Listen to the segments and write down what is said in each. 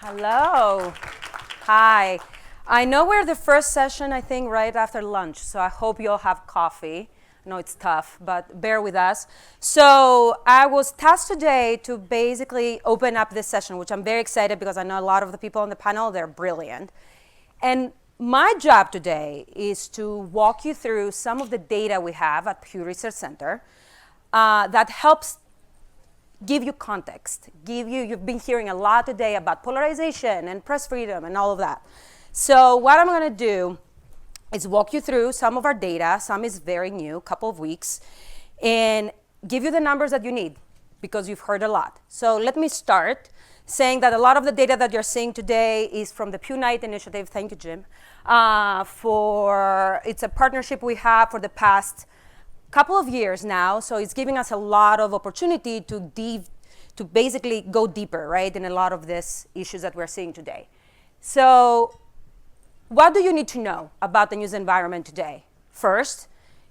Hello. Hi. I know we're the first session, I think, right after lunch, so I hope you all have coffee. I know it's tough, but bear with us. So I was tasked today to basically open up this session, which I'm very excited because I know a lot of the people on the panel, they're brilliant. And my job today is to walk you through some of the data we have at Pew Research Center that helps give you context, you've been hearing a lot today about polarization and press freedom and all of that. So what I'm gonna do is walk you through some of our data, some is very new, couple of weeks, and give you the numbers that you need because you've heard a lot. So let me start saying that a lot of the data that you're seeing today is from the Pew Night initiative, thank you, Jim, it's a partnership we have for the past couple of years now, so it's giving us a lot of opportunity to basically go deeper, right, in a lot of these issues that we're seeing today. So what do you need to know about the news environment today? First,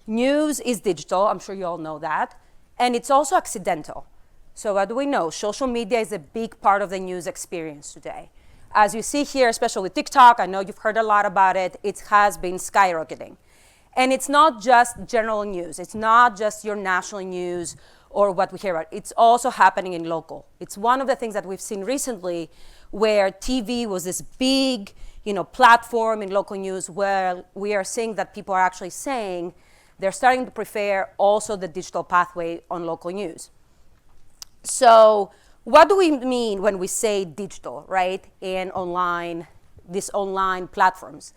news is digital, I'm sure you all know that, and it's also accidental. So what do we know? Social media is a big part of the news experience today. As you see here, especially with TikTok, I know you've heard a lot about it, it has been skyrocketing. And it's not just general news. It's not just your national news or what we hear about. It's also happening in local. It's one of the things that we've seen recently where TV was this big, platform in local news where we are seeing that people are actually saying they're starting to prefer also the digital pathway on local news. So what do we mean when we say digital, right, and online, these online platforms?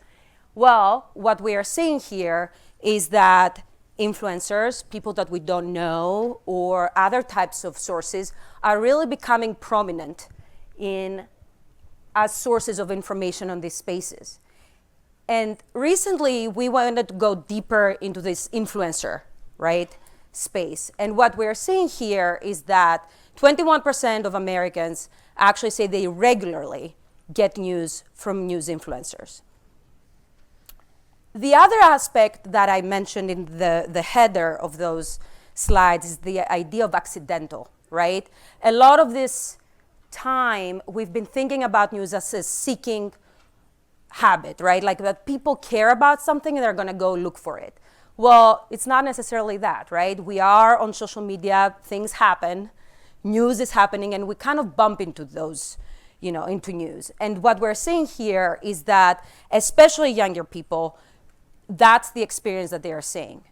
Well, what we are seeing here is that influencers, people that we don't know, or other types of sources are really becoming prominent as sources of information on these spaces. And recently, we wanted to go deeper into this influencer, right, space. And what we're seeing here is that 21% of Americans actually say they regularly get news from news influencers. The other aspect that I mentioned in the header of those slides is the idea of accidental, right? A lot of this time, we've been thinking about news as a seeking habit, right? Like that people care about something and they're gonna go look for it. Well, it's not necessarily that, right? We are on social media, things happen, news is happening, and we kind of bump into those, into news. And what we're seeing here is that, especially younger people, that's the experience that they are seeing.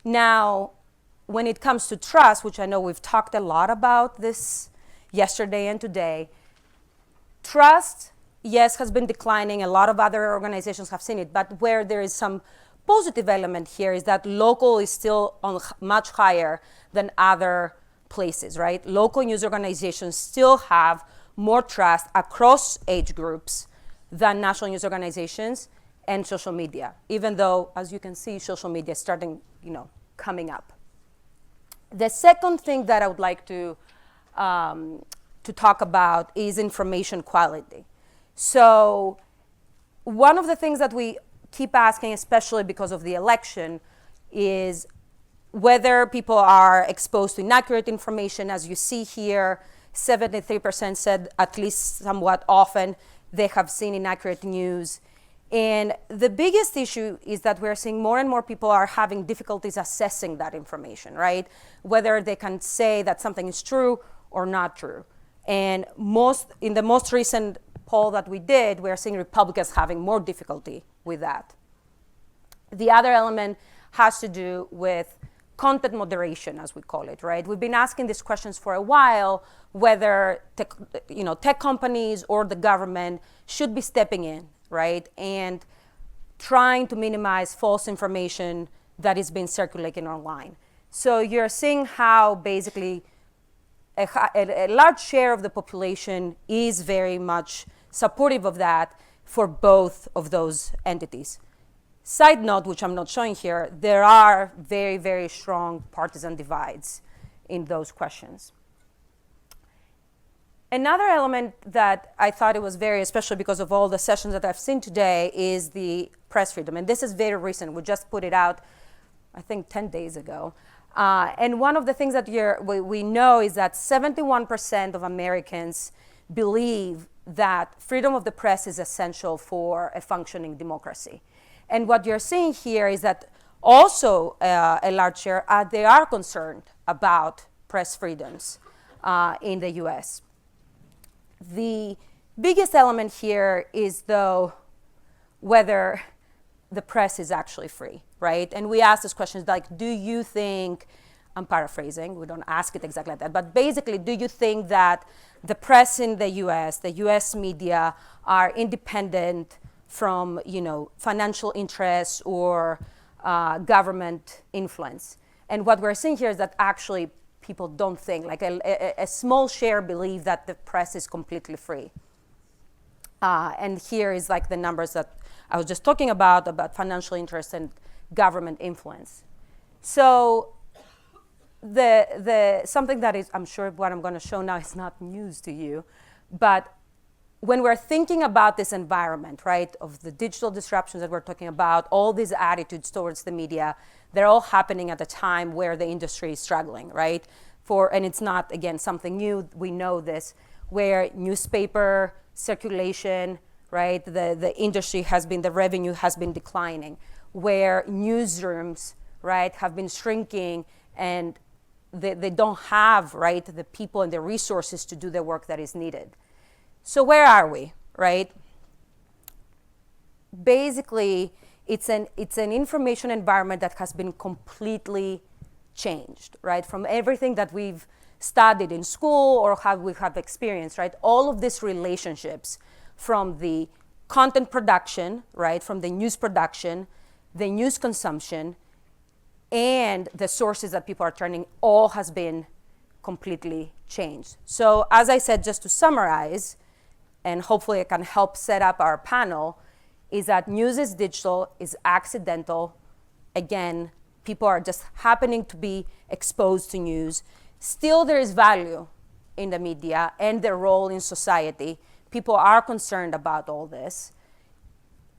Now, when it comes to trust, which I know we've talked a lot about this yesterday and today, trust, yes, has been declining. A lot of other organizations have seen it, but where there is some positive element here is that local is still on much higher than other places, right? Local news organizations still have more trust across age groups than national news organizations and social media, even though, as you can see, social media is starting, coming up. The second thing that I would like to talk about is information quality. So one of the things that we keep asking, especially because of the election, is whether people are exposed to inaccurate information. As you see here, 73% said at least somewhat often they have seen inaccurate news. And the biggest issue is that we're seeing more and more people are having difficulties assessing that information, right? Whether they can say that something is true or not true. And in the most recent poll that we did, we're seeing Republicans having more difficulty with that. The other element has to do with content moderation, as we call it, right? We've been asking these questions for a while, whether tech companies or the government should be stepping in, right, and trying to minimize false information that is being circulated online. So you're seeing how basically a large share of the population is very much supportive of that for both of those entities. Side note, which I'm not showing here, there are very, very strong partisan divides in those questions. Another element that I thought it was very, especially because of all the sessions that I've seen today, is the press freedom. And this is very recent. We just put it out, I think, 10 days ago. And one of the things that we know is that 71% of Americans believe that freedom of the press is essential for a functioning democracy. And what you're seeing here is that also a large share, they are concerned about press freedoms in the US. The biggest element here is, though, whether the press is actually free, right? And we ask these questions like, do you think, I'm paraphrasing, we don't ask it exactly like that, but basically, do you think that the press in the US media are independent from, financial interests or government influence? And what we're seeing here is that actually people don't think, like a small share believe that the press is completely free. And here is like the numbers that I was just talking about financial interest and government influence. So the something that is, I'm sure what I'm going to show now is not news to you, but when we're thinking about this environment, right, of the digital disruptions that we're talking about, all these attitudes towards the media, they're all happening at a time where the industry is struggling, right? And it's not, again, something new, we know this, where newspaper circulation, right, the industry the revenue has been declining, where newsrooms, right, have been shrinking, and they don't have, right, the people and the resources to do the work that is needed. So where are we, right? Basically, it's an information environment that has been completely changed, right? From everything that we've studied in school or we have experienced, right? All of these relationships from the content production, right? From the news production, the news consumption, and the sources that people are turning, all has been completely changed. So as I said, just to summarize, and hopefully it can help set up our panel, is that news is digital, is accidental. Again, people are just happening to be exposed to news. Still, there is value in the media and their role in society. People are concerned about all this.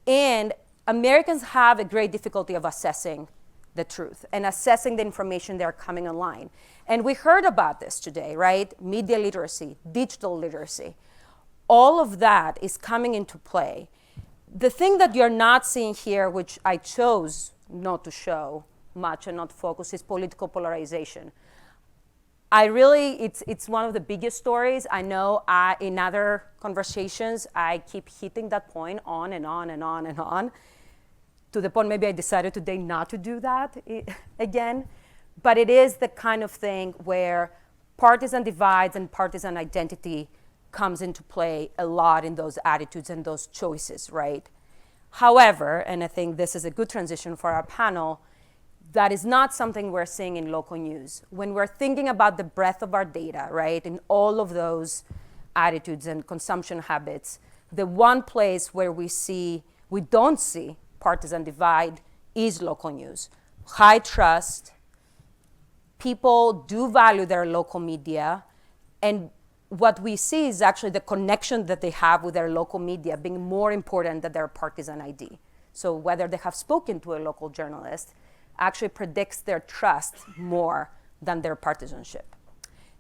And Americans have a great difficulty of assessing the truth and assessing the information that are coming online. And we heard about this today, right? Media literacy, digital literacy. All of that is coming into play. The thing that you're not seeing here, which I chose not to show much and not focus, is political polarization. It's one of the biggest stories. I know in other conversations, I keep hitting that point on and on and on and on, to the point maybe I decided today not to do that again. But it is the kind of thing where partisan divides and partisan identity comes into play a lot in those attitudes and those choices, right? However, and I think this is a good transition for our panel, that is not something we're seeing in local news. When we're thinking about the breadth of our data, right, in all of those attitudes and consumption habits, the one place where we don't see partisan divide is local news. High trust, people do value their local media, and what we see is actually the connection that they have with their local media being more important than their partisan ID. So whether they have spoken to a local journalist actually predicts their trust more than their partisanship.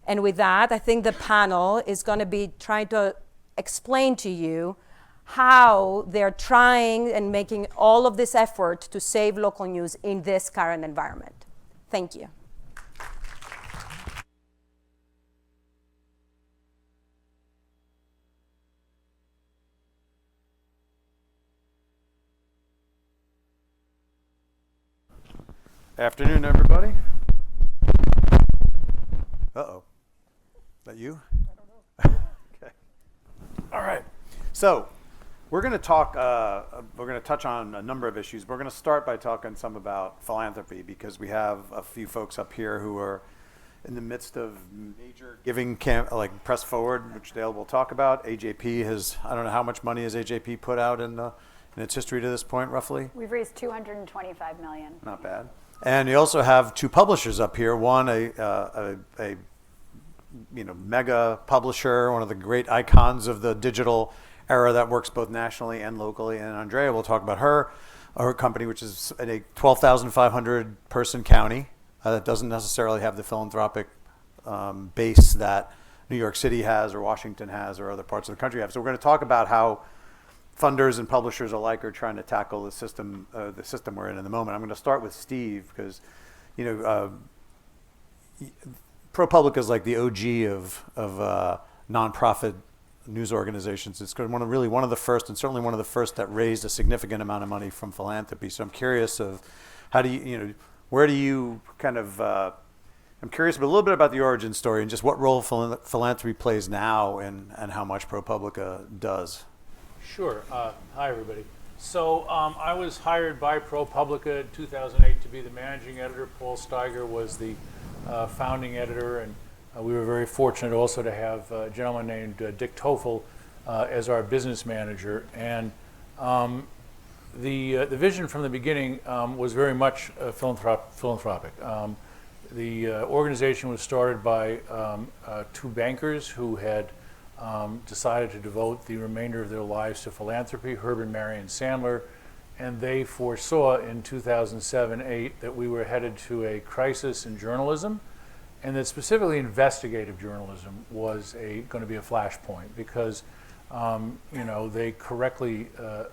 And with that, I think the panel is going to be trying to explain to you how they're trying and making all of this effort to save local news in this current environment. Thank you. Afternoon, everybody. Uh-oh. Is that you? I don't know. Okay. All right. So we're going to talk, we're going to touch on a number of issues. We're going to start by talking some about philanthropy, because we have a few folks up here who are in the midst of major giving like Press Forward, which Dale will talk about. AJP has, I don't know how much money has AJP put out in its history to this point, roughly? We've raised $225 million. Not bad. And you also have two publishers up here. One, a mega publisher, one of the great icons of the digital era that works both nationally and locally. And Andrea will talk about her company, which is a 12,500 person county that doesn't necessarily have the philanthropic base that New York City has or Washington has or other parts of the country have. So we're going to talk about how funders and publishers alike are trying to tackle the system we're in the moment. I'm going to start with Steve because, ProPublica is like the OG of nonprofit news organizations. It's one of the first, and certainly one of the first that raised a significant amount of money from philanthropy. So I'm curious of how do where do you kind of, I'm curious a little bit about the origin story and just what role philanthropy plays now and how much ProPublica does. Sure. Hi, everybody. So I was hired by ProPublica in 2008 to be the managing editor. Paul Steiger was the founding editor, and we were very fortunate also to have a gentleman named Dick Toffel as our business manager. And the vision from the beginning was very much philanthropic. The organization was started by two bankers who had decided to devote the remainder of their lives to philanthropy, Herb and Marion Sandler, and they foresaw in 2007-8 that we were headed to a crisis in journalism, and that specifically investigative journalism was going to be a flashpoint because they correctly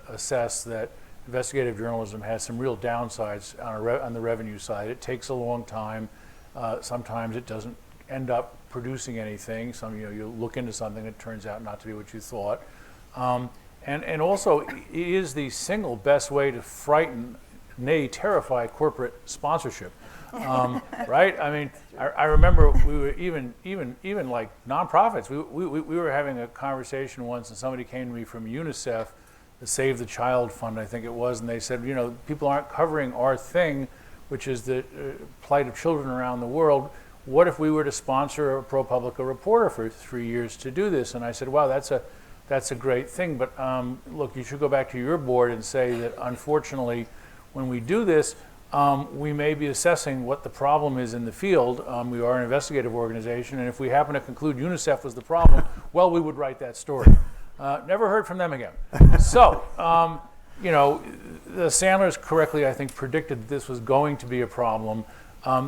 assessed that investigative journalism has some real downsides on the revenue side. It takes a long time. Sometimes it doesn't end up producing anything. You look into something, it turns out not to be what you thought. And also, it is the single best way to frighten, nay, terrify corporate sponsorship. Right? I mean, I remember we were even like nonprofits. We were having a conversation once, and somebody came to me from UNICEF, the Save the Child Fund, I think it was, and they said, people aren't covering our thing, which is the plight of children around the world. What if we were to sponsor a ProPublica reporter for 3 years to do this? And I said, wow, that's a great thing, but look, you should go back to your board and say that unfortunately, when we do this, we may be assessing what the problem is in the field. We are an investigative organization, and if we happen to conclude UNICEF was the problem, well, we would write that story. Never heard from them again. So, the Sandlers correctly, I think, predicted that this was going to be a problem.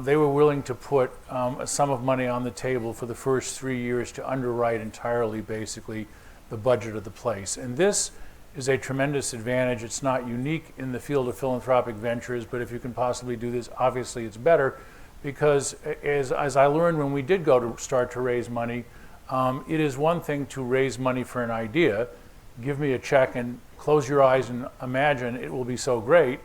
They were willing to put a sum of money on the table for the first 3 years to underwrite entirely, basically, the budget of the place. And this is a tremendous advantage. It's not unique in the field of philanthropic ventures, but if you can possibly do this, obviously it's better, because as I learned when we did go to start to raise money, it is one thing to raise money for an idea, give me a check and close your eyes and imagine it will be so great,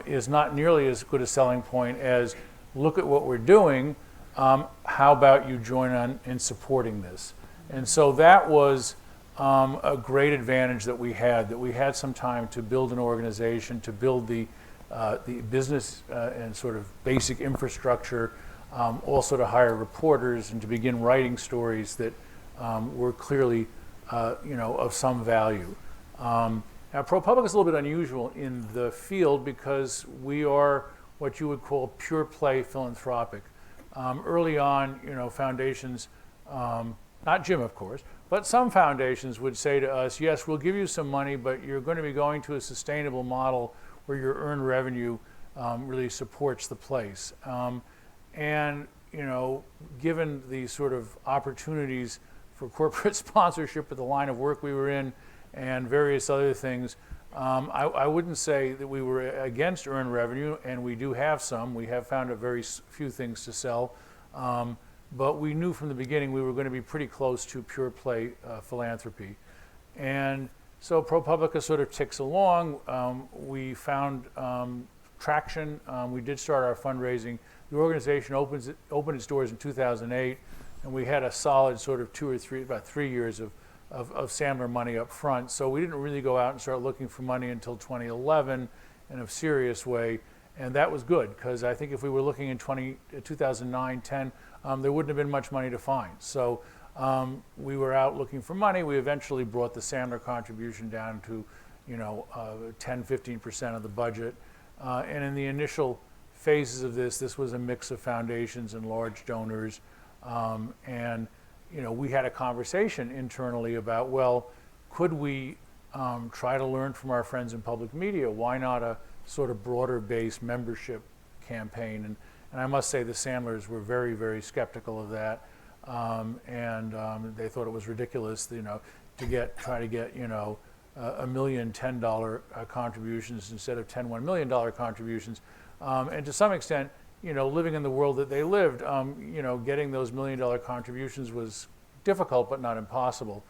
is not nearly as good a selling point as look at what we're doing, how about you join on in supporting this? And so that was a great advantage that we had some time to build an organization, to build the business and sort of basic infrastructure, also to hire reporters and to begin writing stories that were clearly of some value. Now, ProPublica is a little bit unusual in the field because we are what you would call pure play philanthropic. Early on, foundations, not Jim, of course, but some foundations would say to us, yes, we'll give you some money, but you're going to be going to a sustainable model where your earned revenue really supports the place. And, given the sort of opportunities for corporate sponsorship with the line of work we were in and various other things, I wouldn't say that we were against earned revenue, and we do have some. We have found a very few things to sell. But we knew from the beginning we were going to be pretty close to pure play philanthropy. And so ProPublica sort of ticks along. We found traction. We did start our fundraising. The organization opened its doors in 2008, and we had a solid sort of about 3 years of Sandler money up front. So we didn't really go out and start looking for money until 2011 in a serious way. And that was good, because I think if we were looking in 2009, 10, there wouldn't have been much money to find. So we were out looking for money. We eventually brought the Sandler contribution down to 10, 15% of the budget. And in the initial phases of this was a mix of foundations and large donors. And we had a conversation internally about, well, could we try to learn from our friends in public media? Why not a sort of broader based membership campaign? And I must say the Sandlers were very, very skeptical of that. They thought it was ridiculous, to try to get $1 million $10 contributions instead of 10 $1 million contributions, and to some extent, living in the world that they lived, getting those $1 million contributions was difficult but not impossible.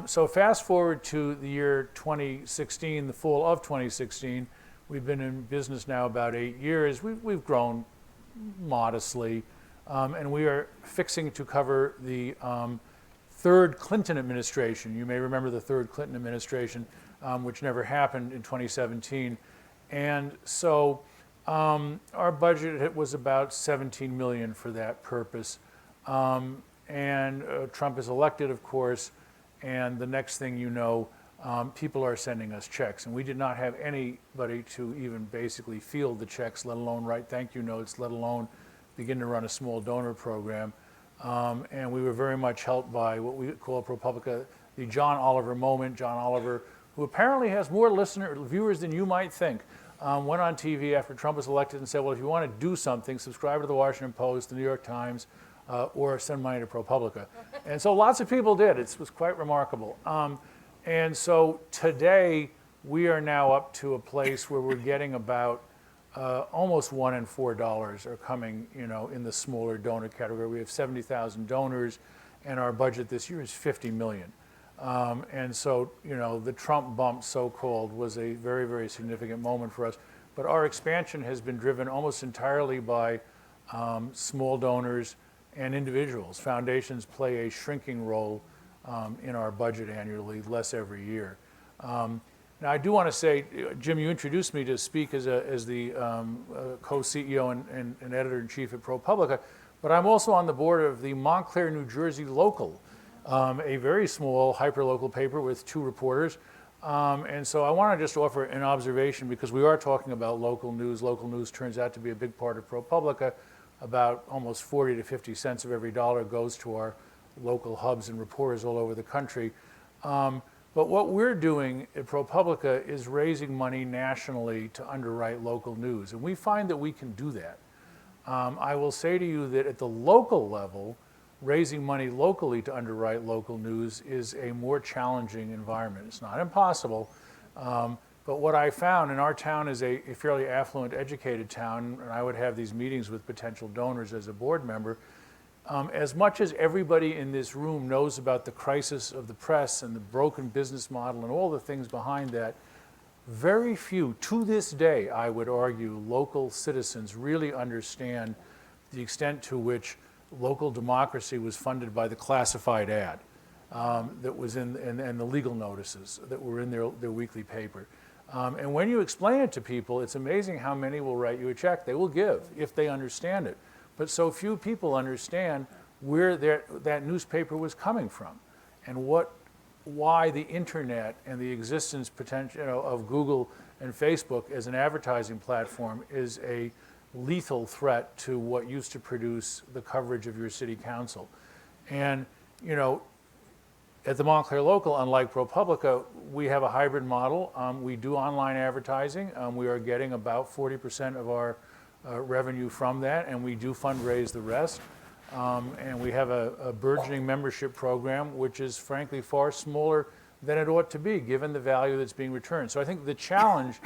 So fast forward to the year 2016, the fall of 2016. We've been in business now about 8 years. We've grown modestly, and we are fixing to cover the third Clinton administration. You may remember the third Clinton administration, which never happened in 2017. And so our budget was about $17 million for that purpose. And Trump is elected, of course, and the next thing you know, people are sending us checks. And we did not have anybody to even basically field the checks, let alone write thank you notes, let alone begin to run a small donor program. And we were very much helped by what we call ProPublica, the John Oliver moment. John Oliver, who apparently has more viewers than you might think, went on TV after Trump was elected and said, well, if you want to do something, subscribe to the Washington Post, the New York Times, or send money to ProPublica. And so lots of people did. It was quite remarkable. And so today, we are now up to a place where we're getting about almost $1 in $4 are coming, in the smaller donor category. We have 70,000 donors, and our budget this year is $50 million. And so, the Trump bump, so-called, was a very, very significant moment for us. But our expansion has been driven almost entirely by small donors and individuals. Foundations play a shrinking role in our budget annually, less every year. Now, I do want to say, Jim, you introduced me to speak as the co-CEO and editor-in-chief at ProPublica, but I'm also on the board of the Montclair, New Jersey Local, a very small hyperlocal paper with 2 reporters. And so I want to just offer an observation, because we are talking about local news. Local news turns out to be a big part of ProPublica. About almost 40 to 50 cents of every dollar goes to our local hubs and reporters all over the country. But what we're doing at ProPublica is raising money nationally to underwrite local news, and we find that we can do that. I will say to you that at the local level, raising money locally to underwrite local news is a more challenging environment. It's not impossible, but what I found, and our town is a fairly affluent, educated town, and I would have these meetings with potential donors as a board member. As much as everybody in this room knows about the crisis of the press and the broken business model and all the things behind that, very few, to this day, I would argue, local citizens really understand the extent to which local democracy was funded by the classified ad that was and the legal notices that were in their weekly paper. And when you explain it to people, it's amazing how many will write you a check. They will give if they understand it. But so few people understand where that newspaper was coming from, and why the internet and the existence potential of Google and Facebook as an advertising platform is a lethal threat to what used to produce the coverage of your city council. And at the Montclair Local, unlike ProPublica, we have a hybrid model. We do online advertising. We are getting about 40% of our revenue from that, and we do fundraise the rest. And we have a burgeoning membership program, which is frankly far smaller than it ought to be, given the value that's being returned. So I think the challenge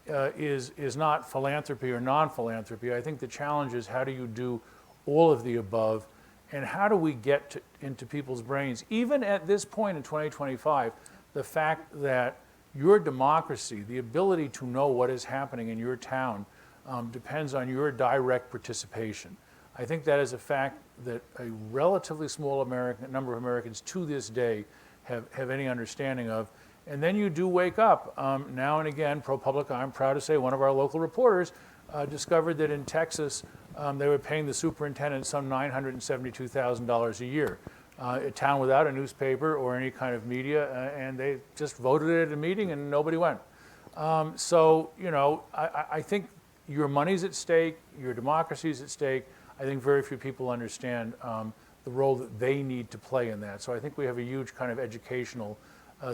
is not philanthropy or non-philanthropy. I think the challenge is, how do you do all of the above, and how do we get into people's brains, even at this point in 2025, the fact that your democracy, the ability to know what is happening in your town, depends on your direct participation. I think that is a fact that a relatively small number of Americans to this day have any understanding of. And then you do wake up. Now and again, ProPublica, I'm proud to say, one of our local reporters discovered that in Texas, they were paying the superintendent some $972,000 a year. A town without a newspaper or any kind of media, and they just voted it at a meeting and nobody went. So, I think your money's at stake, your democracy's at stake. I think very few people understand the role that they need to play in that. So I think we have a huge kind of educational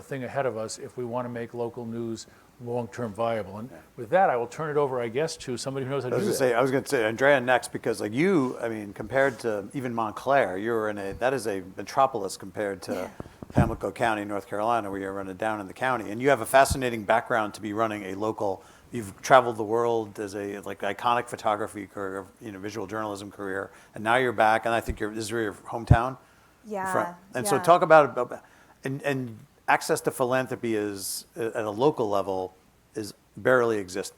thing ahead of us if we want to make local news long-term viable. And with that, I will turn it over, I guess, to somebody who knows how to do that. I was going to say Andrea next, because like you, I mean, compared to even Montclair, that is a metropolis compared to Pamlico County, North Carolina, where you're running down in the county. And you have a fascinating background to be running a local. You've traveled the world as a like iconic photography career, visual journalism career, and now you're back. And I think this is your hometown. Yeah. So talk about and access to philanthropy is at a local level is barely exists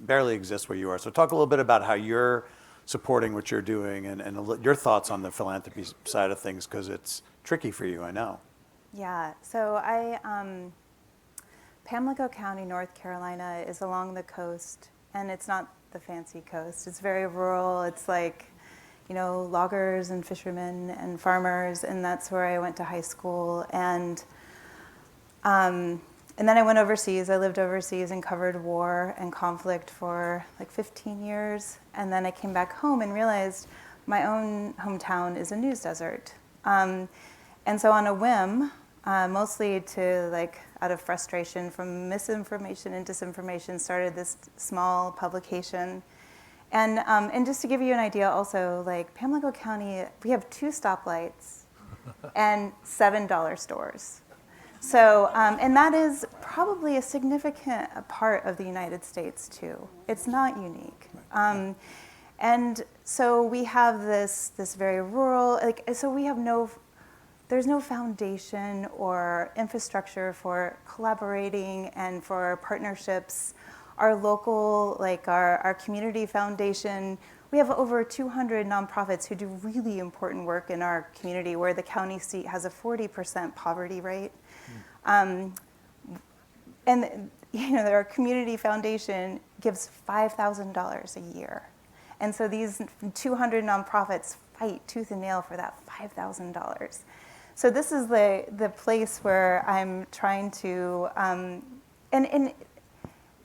where you are. So talk a little bit about how you're supporting what you're doing and your thoughts on the philanthropy side of things, because it's tricky for you, I know. Yeah. So Pamlico County, North Carolina is along the coast, and it's not the fancy coast. It's very rural. It's like, loggers and fishermen and farmers, and that's where I went to high school. And then I went overseas. I lived overseas and covered war and conflict for like 15 years. And then I came back home and realized my own hometown is a news desert. And so on a whim, mostly out of frustration from misinformation and disinformation, started this small publication. And just to give you an idea also, like Pamlico County, we have 2 stoplights and $7 stores. So, and that is probably a significant part of the United States too. It's not unique. And so we have this very rural, so we have there's no foundation or infrastructure for collaborating and for partnerships. Our local, our community foundation, we have over 200 nonprofits who do really important work in our community, where the county seat has a 40% poverty rate. And our community foundation gives $5,000 a year. And so these 200 nonprofits fight tooth and nail for that $5,000. So this is the place where I'm trying to, and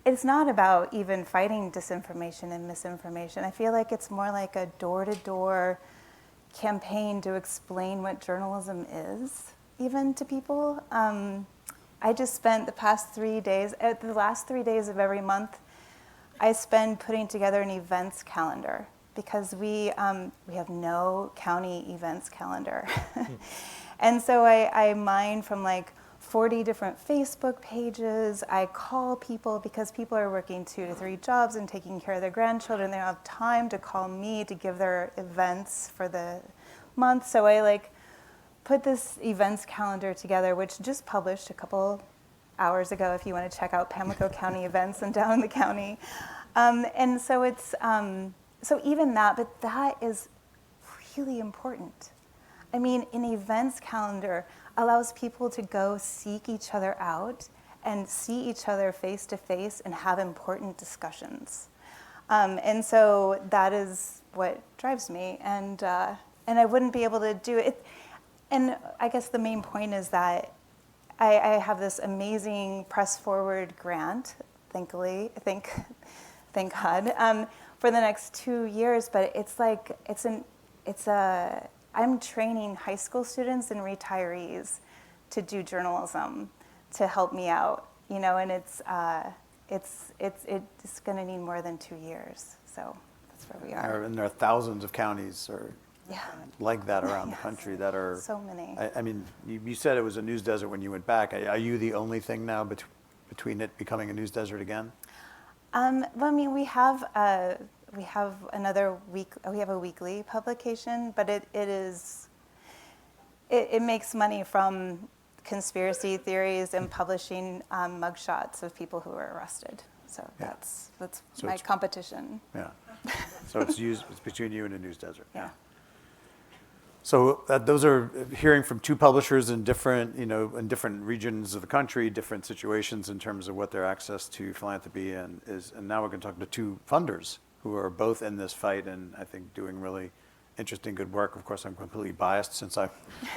it's not about even fighting disinformation and misinformation. I feel like it's more like a door-to-door campaign to explain what journalism is, even to people. I just spent the last 3 days of every month, I spend putting together an events calendar, because we have no county events calendar. And so I mine from 40 different Facebook pages. I call people, because people are working 2 to 3 jobs and taking care of their grandchildren. They don't have time to call me to give their events for the month. So I put this events calendar together, which just published a couple hours ago, if you want to check out Pamlico County events and down in the county. And so it's, so even that, but that is really important. I mean, an events calendar allows people to go seek each other out and see each other face to face and have important discussions. And so that is what drives me. And I wouldn't be able to do it. And I guess the main point is that I have this amazing Press Forward grant, thank God, for the next 2 years. But I'm training high school students and retirees to do journalism to help me out, and it's going to need more than 2 years. So that's where we are. And there are thousands of counties like that around the country that are so many. I mean, you said it was a news desert when you went back. Are you the only thing now between it becoming a news desert again? Well, I mean, we have another week. We have a weekly publication, but it makes money from conspiracy theories and publishing mugshots of people who were arrested. So that's my competition. Yeah. So it's between you and a news desert. Yeah. So those are hearing from 2 publishers in different regions of the country, different situations in terms of what their access to philanthropy and now we're going to talk to 2 funders who are both in this fight and I think doing really interesting, good work. Of course, I'm completely biased since I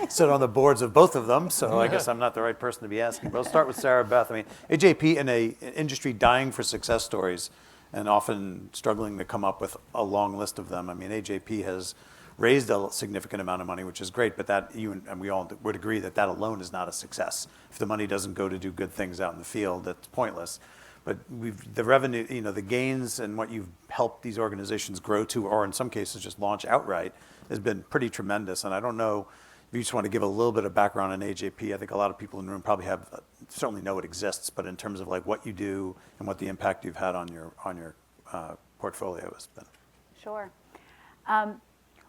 sit on the boards of both of them, so I guess I'm not the right person to be asking. But I'll start with Sarah Beth. I mean, AJP in an industry dying for success stories and often struggling to come up with a long list of them. I mean, AJP has raised a significant amount of money, which is great, but that we all would agree that alone is not a success. If the money doesn't go to do good things out in the field, that's pointless. but the revenue, the gains and what you've helped these organizations grow to, or in some cases just launch outright, has been pretty tremendous. And I don't know if you just want to give a little bit of background on AJP. I think a lot of people in the room probably certainly know it exists, but in terms of like what you do and what the impact you've had on your portfolio has been. Sure.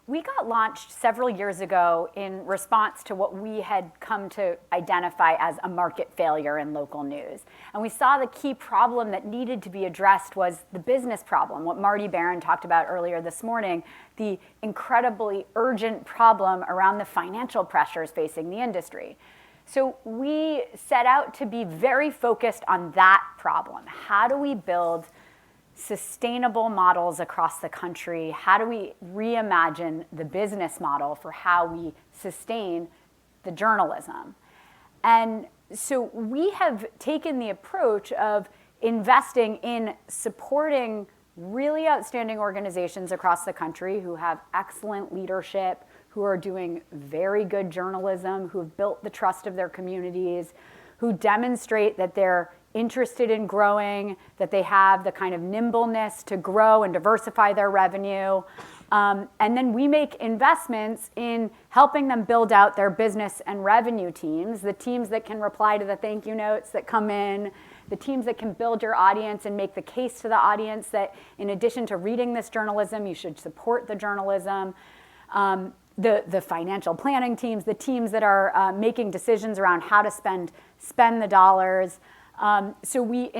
We got launched several years ago in response to what we had come to identify as a market failure in local news. And we saw the key problem that needed to be addressed was the business problem, what Marty Barron talked about earlier this morning, the incredibly urgent problem around the financial pressures facing the industry. So we set out to be very focused on that problem. How do we build sustainable models across the country? How do we reimagine the business model for how we sustain the journalism? And so we have taken the approach of investing in supporting really outstanding organizations across the country who have excellent leadership, who are doing very good journalism, who have built the trust of their communities, who demonstrate that they're interested in growing, that they have the kind of nimbleness to grow and diversify their revenue. And then we make investments in helping them build out their business and revenue teams, the teams that can reply to the thank you notes that come in, the teams that can build your audience and make the case to the audience that in addition to reading this journalism, you should support the journalism. The financial planning teams, the teams that are making decisions around how to spend the dollars. So we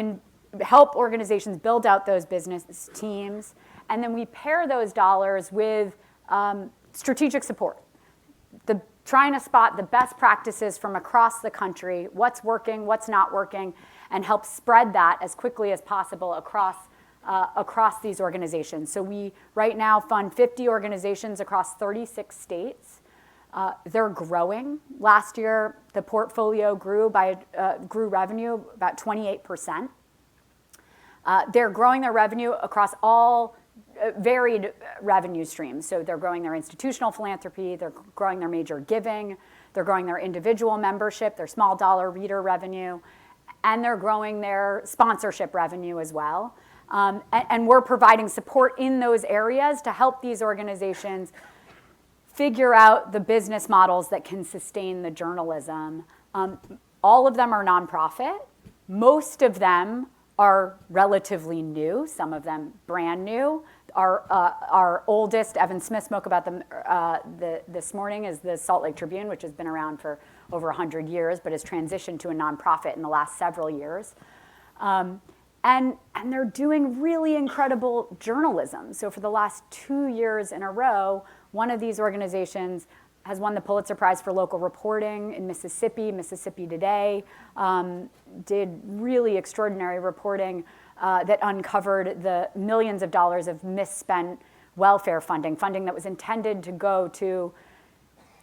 help organizations build out those business teams, and then we pair those dollars with strategic support. Trying to spot the best practices from across the country, what's working, what's not working, and help spread that as quickly as possible across these organizations. So we right now fund 50 organizations across 36 states. They're growing. Last year, the portfolio grew revenue about 28%. They're growing their revenue across all varied revenue streams. So they're growing their institutional philanthropy, they're growing their major giving, they're growing their individual membership, their small dollar reader revenue, and they're growing their sponsorship revenue as well. And we're providing support in those areas to help these organizations figure out the business models that can sustain the journalism. All of them are nonprofit. Most of them are relatively new, some of them brand new. Our oldest, Evan Smith spoke about them this morning, is the Salt Lake Tribune, which has been around for over 100 years, but has transitioned to a nonprofit in the last several years. And they're doing really incredible journalism. So for the last 2 years in a row, one of these organizations has won the Pulitzer Prize for local reporting in Mississippi. Mississippi Today did really extraordinary reporting that uncovered the millions of dollars of misspent welfare funding that was intended to go to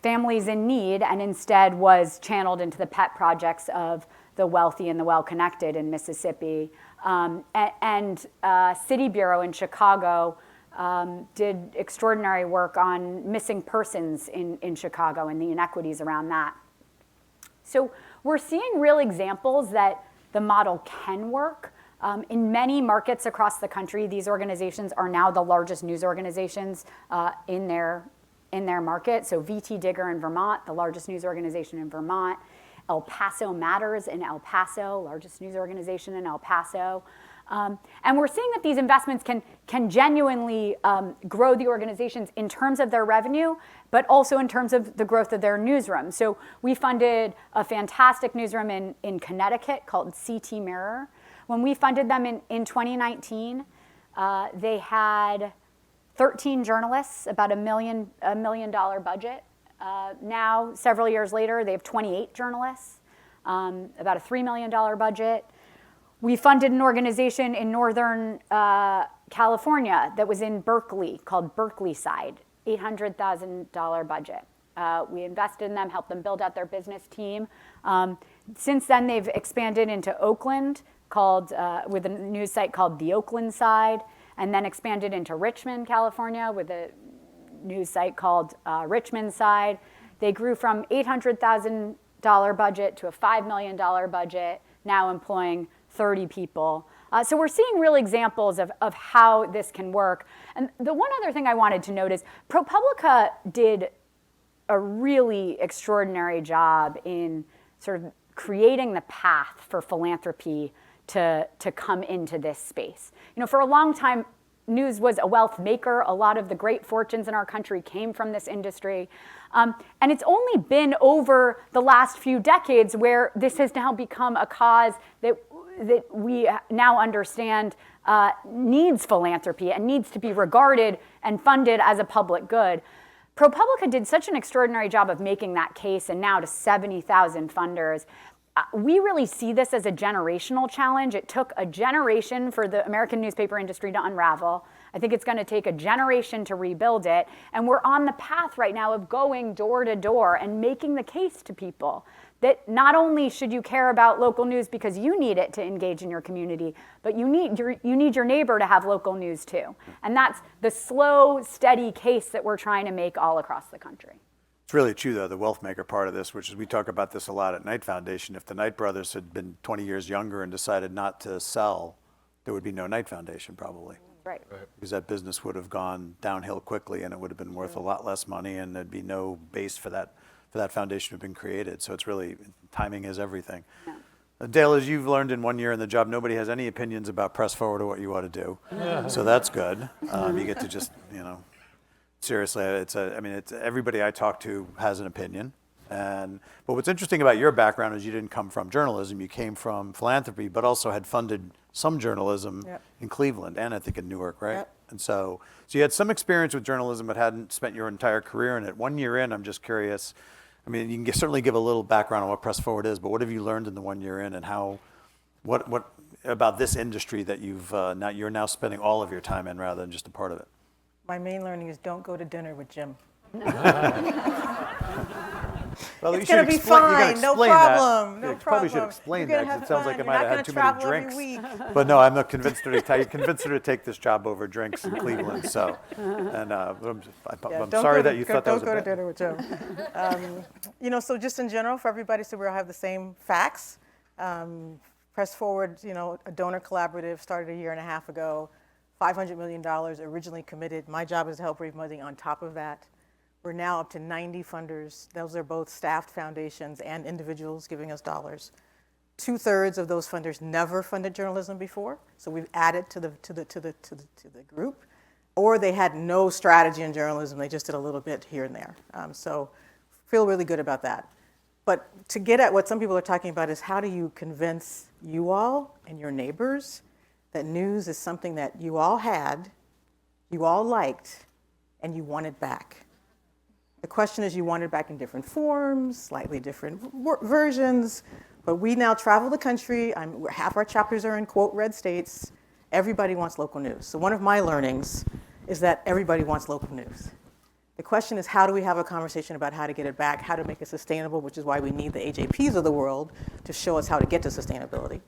families in need and instead was channeled into the pet projects of the wealthy and the well-connected in Mississippi. And City Bureau in Chicago did extraordinary work on missing persons in Chicago and the inequities around that. So we're seeing real examples that the model can work. In many markets across the country, these organizations are now the largest news organizations in their market. So VT Digger in Vermont, the largest news organization in Vermont. El Paso Matters in El Paso, largest news organization in El Paso. And we're seeing that these investments can genuinely grow the organizations in terms of their revenue, but also in terms of the growth of their newsroom. So we funded a fantastic newsroom in Connecticut called CT Mirror. When we funded them in 2019, they had 13 journalists, about $1 million budget. Now, several years later, they have 28 journalists, about a $3 million budget. We funded an organization in Northern California that was in Berkeley called Berkeley Side, $800,000 budget. We invested in them, helped them build out their business team. Since then, they've expanded into Oakland with a news site called The Oakland Side, and then expanded into Richmond, California with a news site called Richmond Side. They grew from $800,000 budget to a $5 million budget, now employing 30 people. So we're seeing real examples of how this can work. And the one other thing I wanted to note is ProPublica did a really extraordinary job in sort of creating the path for philanthropy to come into this space. You know, for a long time, news was a wealth maker. A lot of the great fortunes in our country came from this industry. And it's only been over the last few decades where this has now become a cause that we now understand needs philanthropy and needs to be regarded and funded as a public good. ProPublica did such an extraordinary job of making that case, and now to 70,000 funders. We really see this as a generational challenge. It took a generation for the American newspaper industry to unravel. I think it's going to take a generation to rebuild it. And we're on the path right now of going door to door and making the case to people that not only should you care about local news because you need it to engage in your community, but you need your neighbor to have local news too. And that's the slow, steady case that we're trying to make all across the country. It's really true, though, the wealth maker part of this, which is we talk about this a lot at Knight Foundation. If the Knight brothers had been 20 years younger and decided not to sell, there would be no Knight Foundation probably. Right. Because that business would have gone downhill quickly and it would have been worth a lot less money and there'd be no base for that foundation to have been created. So it's really, timing is everything. Yeah. Dale, as you've learned in 1 year in the job, nobody has any opinions about press forward or what you ought to do. So that's good. You get to just, seriously, it's everybody I talk to has an opinion. But what's interesting about your background is you didn't come from journalism, you came from philanthropy, but also had funded some journalism in Cleveland and I think in Newark, right? Yep. And so you had some experience with journalism, but hadn't spent your entire career in it. 1 year in, I'm just curious. I mean, you can certainly give a little background on what press forward is, but what have you learned in the 1 year in, and what about this industry that you're now spending all of your time in rather than just a part of it? My main learning is don't go to dinner with Jim. Well, It's going to be fine, no problem. No You probably should problem. explain You're that gonna because it sounds like I fun. might have You're had too not many gonna drinks. travel every week. But no, I'm not convinced her to take this job over drinks in Cleveland. So, and I'm Don't sorry go that to- you thought that was Don't a go to bad. dinner with Jim. So just in general, for everybody, so we all have the same facts. Press Forward, a donor collaborative started 1.5 years ago. $500 million originally committed. My job is to help raise money on top of that. We're now up to 90 funders. Those are both staffed foundations and individuals giving us dollars. 2/3 of those funders never funded journalism before, so we've added to the group, or they had no strategy in journalism. They just did a little bit here and there. So feel really good about that. But to get at what some people are talking about is how do you convince you all and your neighbors that news is something that you all had, you all liked, and you wanted back. The question is you want it back in different forms, slightly different versions, but we now travel the country. Half our chapters are in, quote, red states. Everybody wants local news. So one of my learnings is that everybody wants local news. The question is how do we have a conversation about how to get it back, how to make it sustainable, which is why we need the AJPs of the world to show us how to get to sustainability.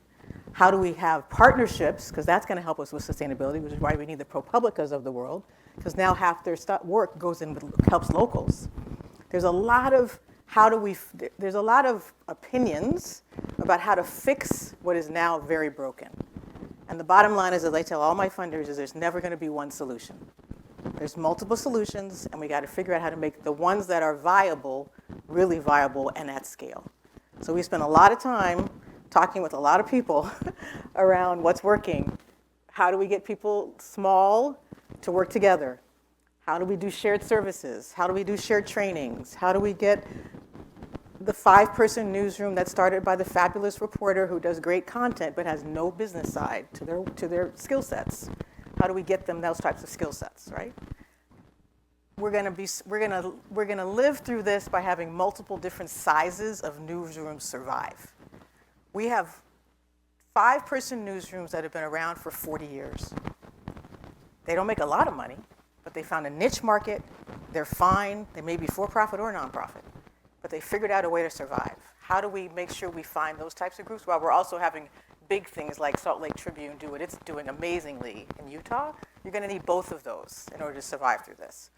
How do we have partnerships, because that's going to help us with sustainability, which is why we need the ProPublicas of the world, because now half their work goes in helps locals. There's a lot of opinions about how to fix what is now very broken. And the bottom line is, as I tell all my funders, is there's never going to be one solution. There's multiple solutions, and we got to figure out how to make the ones that are viable, really viable and at scale. So we spend a lot of time talking with a lot of people around what's working. How do we get people small to work together? How do we do shared services? How do we do shared trainings? How do we get the 5-person newsroom that started by the fabulous reporter who does great content but has no business side to their skill sets? How do we get them those types of skill sets, right? We're going to live through this by having multiple different sizes of newsrooms survive. We have 5-person newsrooms that have been around for 40 years. They don't make a lot of money, but they found a niche market. They're fine. They may be for-profit or nonprofit, but they figured out a way to survive. How do we make sure we find those types of groups while we're also having big things like Salt Lake Tribune do what it's doing amazingly in Utah? You're going to need both of those in order to survive through this.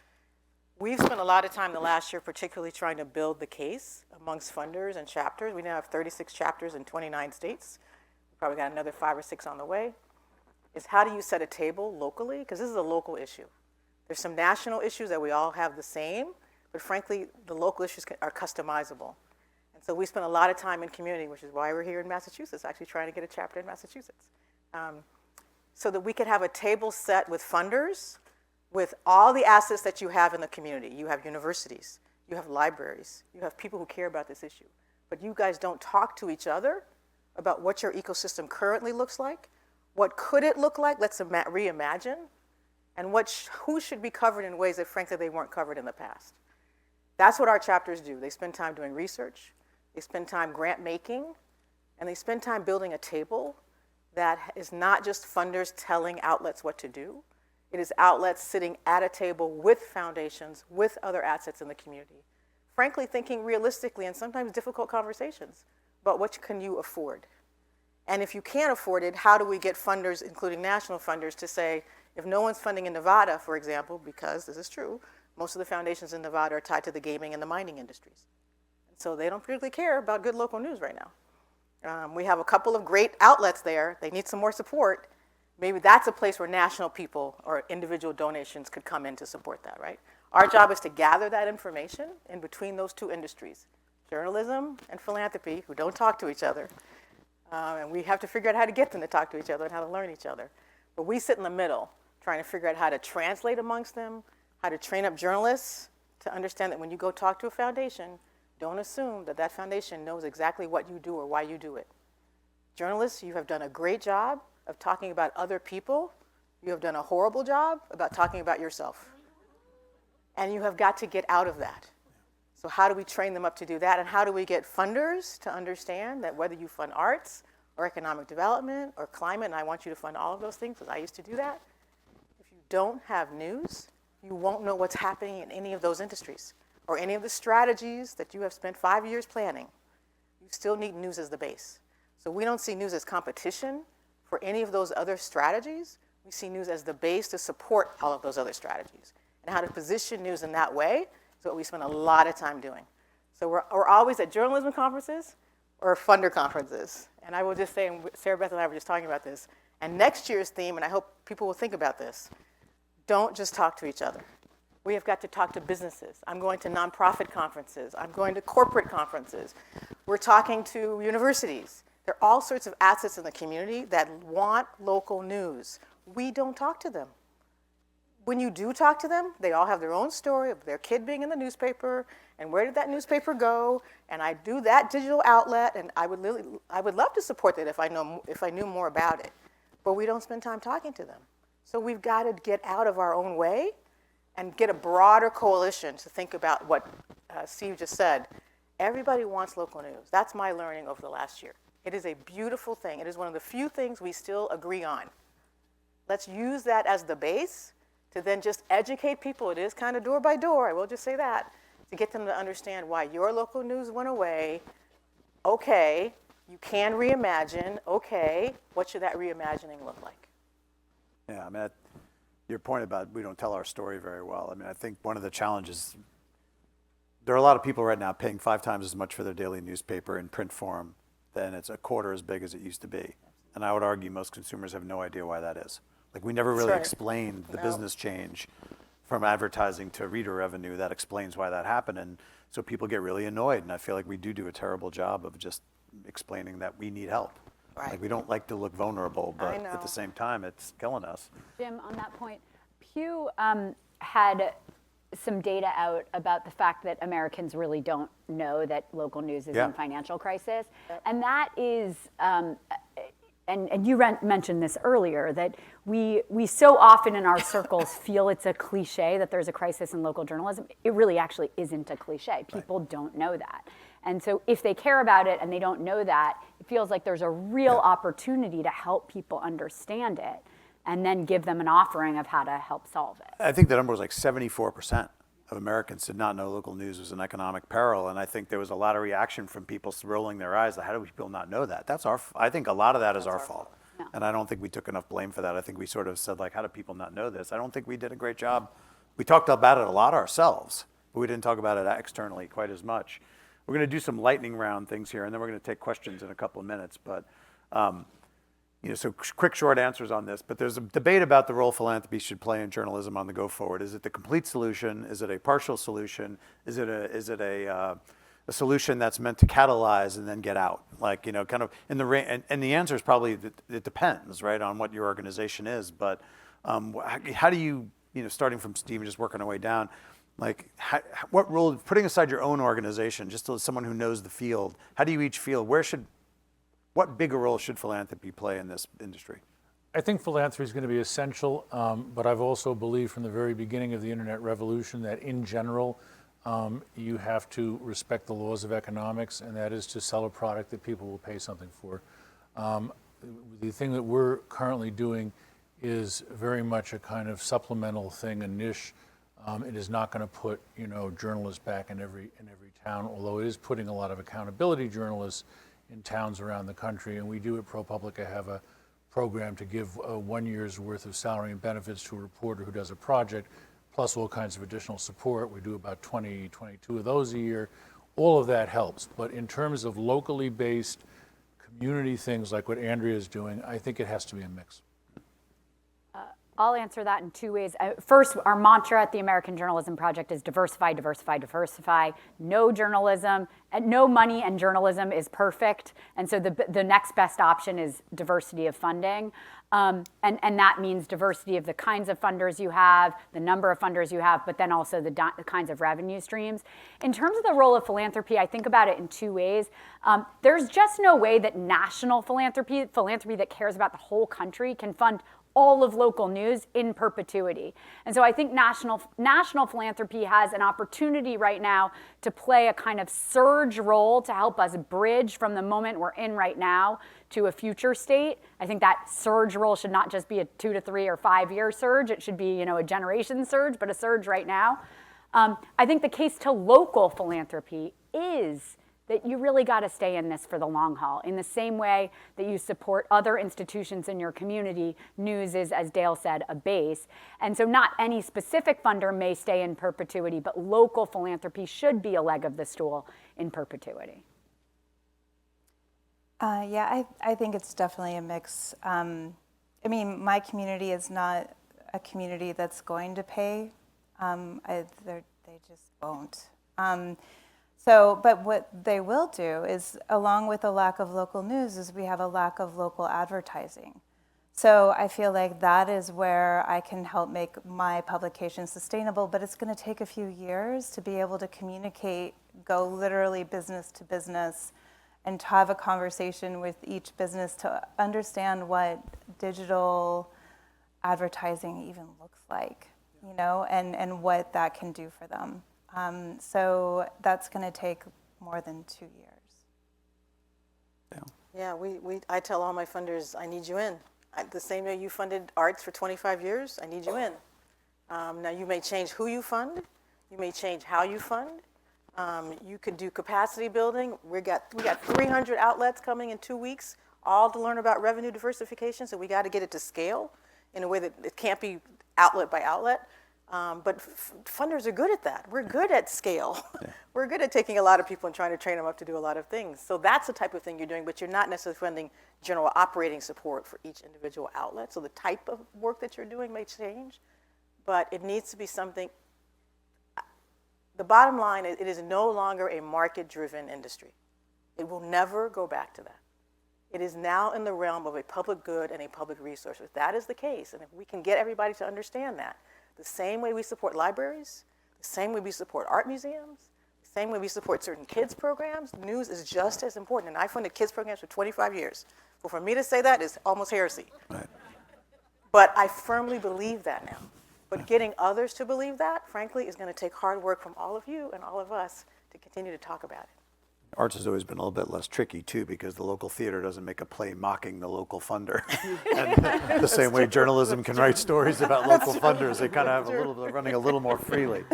We've spent a lot of time the last year particularly trying to build the case amongst funders and chapters. We now have 36 chapters in 29 states. We probably got another 5 or 6 on the way. is how do you set a table locally? Because this is a local issue. There's some national issues that we all have the same, but frankly, the local issues are customizable. And so we spend a lot of time in community, which is why we're here in Massachusetts, actually trying to get a chapter in Massachusetts. So that we could have a table set with funders, with all the assets that you have in the community. You have universities, you have libraries, you have people who care about this issue. But you guys don't talk to each other about what your ecosystem currently looks like, what could it look like, let's reimagine, and who should be covered in ways that frankly they weren't covered in the past. That's what our chapters do. They spend time doing research, they spend time grant making, and they spend time building a table that is not just funders telling outlets what to do. It is outlets sitting at a table with foundations, with other assets in the community. Frankly, thinking realistically and sometimes difficult conversations about what can you afford. And if you can't afford it, how do we get funders, including national funders, to say, if no one's funding in Nevada, for example, because this is true, most of the foundations in Nevada are tied to the gaming and the mining industries. And so they don't particularly care about good local news right now. We have a couple of great outlets there. They need some more support. Maybe that's a place where national people or individual donations could come in to support that, right? Our job is to gather that information in between those two industries, journalism and philanthropy, who don't talk to each other. And we have to figure out how to get them to talk to each other and how to learn each other. But we sit in the middle, trying to figure out how to translate amongst them, how to train up journalists to understand that when you go talk to a foundation, don't assume that that foundation knows exactly what you do or why you do it. Journalists, you have done a great job of talking about other people. You have done a horrible job about talking about yourself. And you have got to get out of that. So how do we train them up to do that? And how do we get funders to understand that whether you fund arts or economic development or climate, and I want you to fund all of those things because I used to do that, if you don't have news, you won't know what's happening in any of those industries or any of the strategies that you have spent 5 years planning. You still need news as the base. So we don't see news as competition for any of those other strategies. We see news as the base to support all of those other strategies. And how to position news in that way is what we spend a lot of time doing. So we're always at journalism conferences or funder conferences. And I will just say, and Sarah Beth and I were just talking about this, and next year's theme, and I hope people will think about this, don't just talk to each other. We have got to talk to businesses. I'm going to nonprofit conferences. I'm going to corporate conferences. We're talking to universities. There are all sorts of assets in the community that want local news. We don't talk to them. When you do talk to them, they all have their own story of their kid being in the newspaper and where did that newspaper go, and I do that digital outlet, and I would love to support that if I knew more about it. But we don't spend time talking to them. So we've got to get out of our own way and get a broader coalition to think about what Steve just said. Everybody wants local news. That's my learning over the last year. It is a beautiful thing. It is one of the few things we still agree on. Let's use that as the base to then just educate people. It is kind of door by door, I will just say that, to get them to understand why your local news went away. Okay, you can reimagine. Okay, what should that reimagining look like? Yeah, I mean, your point about we don't tell our story very well. I mean, I think one of the challenges, there are a lot of people right now paying 5 times as much for their daily newspaper in print form than it's a quarter as big as it used to be. And I would argue most consumers have no idea why that is. Like, we never really explained the business change from advertising to reader revenue. That explains why that happened. And so people get really annoyed. And I feel like we do a terrible job of just explaining that we need help. Right. Like, we don't like to look vulnerable, but at the same time, it's killing us. Jim, on that point, Pew had some data out about the fact that Americans really don't know that local news is in financial crisis. Yep. And that is, and you mentioned this earlier, that we so often in our circles feel it's a cliche that there's a crisis in local journalism. It really actually isn't a cliche. People don't know that. And so if they care about it and they don't know that, it feels like there's a real opportunity to help people understand it and then give them an offering of how to help solve it. I think the number was like 74% of Americans did not know local news was an economic peril. And I think there was a lot of reaction from people rolling their eyes. How do people not know that? I think a lot of that is our fault. Yeah. And I don't think we took enough blame for that. I think we sort of said, like, how do people not know this? I don't think we did a great job. We talked about it a lot ourselves, but we didn't talk about it externally quite as much. We're going to do some lightning round things here, and then we're going to take questions in a couple of minutes. But, so quick, short answers on this, but there's a debate about the role philanthropy should play in journalism on the go forward. Is it the complete solution? Is it a partial solution? Is it a solution that's meant to catalyze and then get out? Like, kind of in the and the answer is probably that it depends, right, on what your organization is. But how do you, starting from Steve and just working our way down, like what role, putting aside your own organization, just as someone who knows the field, how do you each feel, what bigger role should philanthropy play in this industry? I think philanthropy is going to be essential, but I've also believed from the very beginning of the internet revolution that in general, you have to respect the laws of economics, and that is to sell a product that people will pay something for. The thing that we're currently doing is very much a kind of supplemental thing, a niche. It is not going to put, journalists back in every town, although it is putting a lot of accountability journalists in towns around the country. And we do at ProPublica have a program to give 1 year's worth of salary and benefits to a reporter who does a project, plus all kinds of additional support. We do about 22 of those a year. All of that helps. But in terms of locally based community things like what Andrea is doing, I think it has to be a mix. I'll answer that in two ways. First, our mantra at the American Journalism Project is diversify, diversify, diversify. No journalism, no money and journalism is perfect. And so the next best option is diversity of funding. And that means diversity of the kinds of funders you have, the number of funders you have, but then also the kinds of revenue streams. In terms of the role of philanthropy, I think about it in two ways. There's just no way that national philanthropy that cares about the whole country, can fund all of local news in perpetuity. And so I think national philanthropy has an opportunity right now to play a kind of surge role to help us bridge from the moment we're in right now to a future state. I think that surge role should not just be a 2 to 3 or 5 year surge. It should be, a generation surge, but a surge right now. I think the case to local philanthropy is that you really got to stay in this for the long haul. In the same way that you support other institutions in your community, news is, as Dale said, a base. And so not any specific funder may stay in perpetuity, but local philanthropy should be a leg of the stool in perpetuity. I think it's definitely a mix. My community is not a community that's going to pay. They just won't. But what they will do is, along with a lack of local news, is we have a lack of local advertising. So I feel like that is where I can help make my publication sustainable, but it's going to take a few years to be able to communicate, go literally business to business, and to have a conversation with each business to understand what digital advertising even looks like, and what that can do for them. So that's going to take more than 2 years. Yeah, I tell all my funders, I need you in. The same way you funded arts for 25 years, I need you in. Now you may change who you fund, you may change how you fund. You could do capacity building. We got 300 outlets coming in 2 weeks, all to learn about revenue diversification. So we got to get it to scale in a way that it can't be outlet by outlet. But funders are good at that. We're good at scale. Yeah. We're good at taking a lot of people and trying to train them up to do a lot of things. So that's the type of thing you're doing, but you're not necessarily funding general operating support for each individual outlet. So the type of work that you're doing may change, but it needs to be something. The bottom line is it is no longer a market-driven industry. It will never go back to that. It is now in the realm of a public good and a public resource. If that is the case, and if we can get everybody to understand that, the same way we support libraries, the same way we support art museums, the same way we support certain kids programs, news is just as important. And I funded kids programs for 25 years. Well, for me to say that is almost heresy. Right. But I firmly believe that now. But getting others to believe that, frankly, is going to take hard work from all of you and all of us to continue to talk about it. Arts has always been a little bit less tricky, too, because the local theater doesn't make a play mocking the local funder. And the same way journalism can write stories about local funders, they kind of have they're running a little more freely.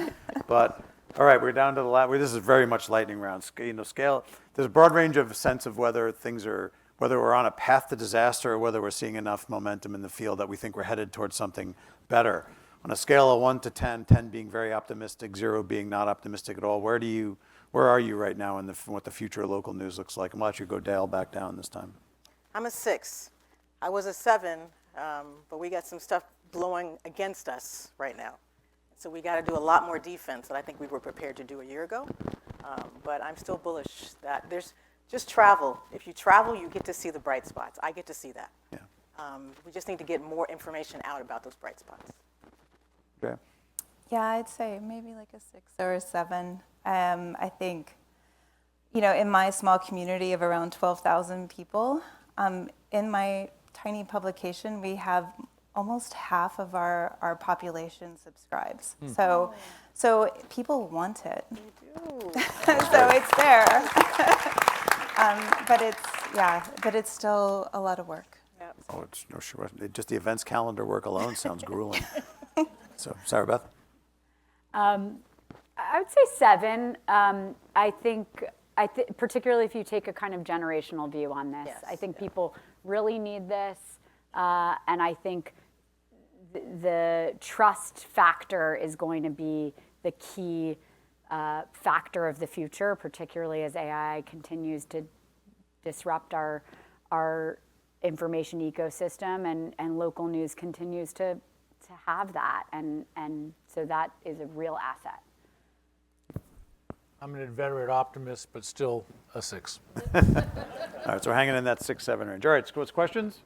But, all right, we're down to the last, this is very much lightning round. Scale, there's a broad range of sense of whether we're on a path to disaster or whether we're seeing enough momentum in the field that we think we're headed towards something better. On a scale of 1 to 10, 10 being very optimistic, 0 being not optimistic at all, where are you right now in what the future of local news looks like? And we'll let you go Dale back down this time. I'm a 6. I was a 7, but we got some stuff blowing against us right now. So we got to do a lot more defense than I think we were prepared to do a year ago. But I'm still bullish that there's just travel. If you travel, you get to see the bright spots. I get to see that. Yeah. We just need to get more information out about those bright spots. Okay. Yeah, I'd say maybe like a 6 or a 7. I think, in my small community of around 12,000 people, in my tiny publication, we have almost half of our population subscribes. So people want it. You do. So it's there. But it's still a lot of work. Yep. Oh, it's no sure. Just the events calendar work alone sounds grueling. So, Sarah Beth? I would say 7. I think, particularly if you take a kind of generational view on this, Yes, I think people really need this, and I think the trust factor is going to be the key factor of the future, particularly as AI continues to disrupt our information ecosystem, and local news continues to have that, and so that is a real asset. I'm an inveterate optimist, but still a 6. All right, so we're hanging in that 6, 7 range. All right, so what's questions?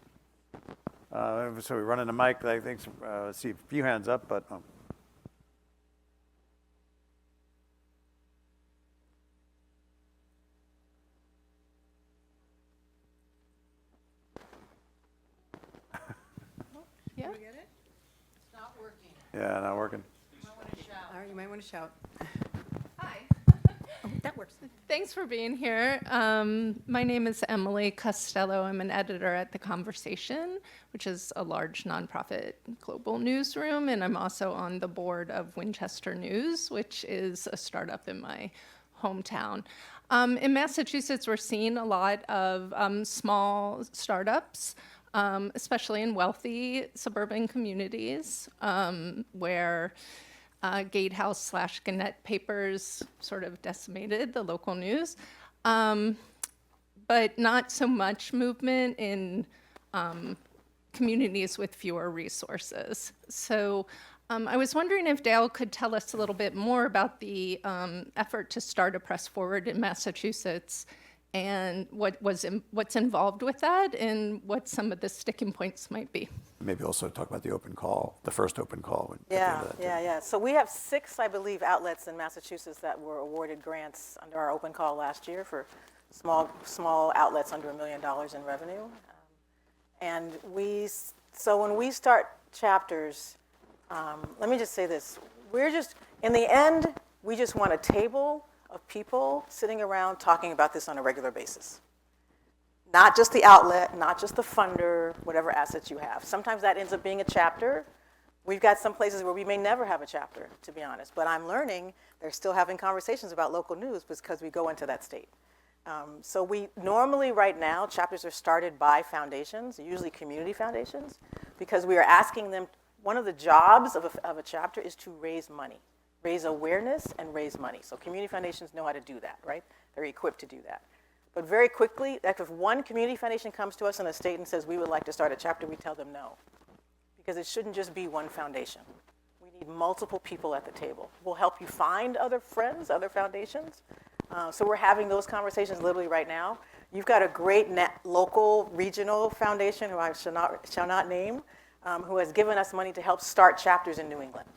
So we're running the mic. I think, let's see, a few hands up, but. Yeah. Yeah, not working. All right, you might want to shout. Hi. That works. Thanks for being here. My name is Emily Costello. I'm an editor at The Conversation, which is a large nonprofit global newsroom, and I'm also on the board of Winchester News, which is a startup in my hometown. In Massachusetts, we're seeing a lot of small startups, especially in wealthy suburban communities, where Gatehouse/Gannett papers sort of decimated the local news, but not so much movement in communities with fewer resources. So I was wondering if Dale could tell us a little bit more about the effort to start a press forward in Massachusetts, and what's involved with that, and what some of the sticking points might be. Maybe also talk about the open call, the first open call. Yeah. So we have 6, I believe, outlets in Massachusetts that were awarded grants under our open call last year for small outlets under $1 million in revenue. And so when we start chapters, let me just say this: in the end, we just want a table of people sitting around talking about this on a regular basis. Not just the outlet, not just the funder, whatever assets you have. Sometimes that ends up being a chapter. We've got some places where we may never have a chapter, to be honest, but I'm learning they're still having conversations about local news because we go into that state. So we normally, right now, chapters are started by foundations, usually community foundations, because we are asking them, one of the jobs of a chapter is to raise money, raise awareness and raise money. So community foundations know how to do that, right? They're equipped to do that. But very quickly, if one community foundation comes to us in a state and says, we would like to start a chapter, we tell them no. Because it shouldn't just be one foundation. We need multiple people at the table. We'll help you find other friends, other foundations. So we're having those conversations literally right now. You've got a great local, regional foundation, who I shall not name, who has given us money to help start chapters in New England.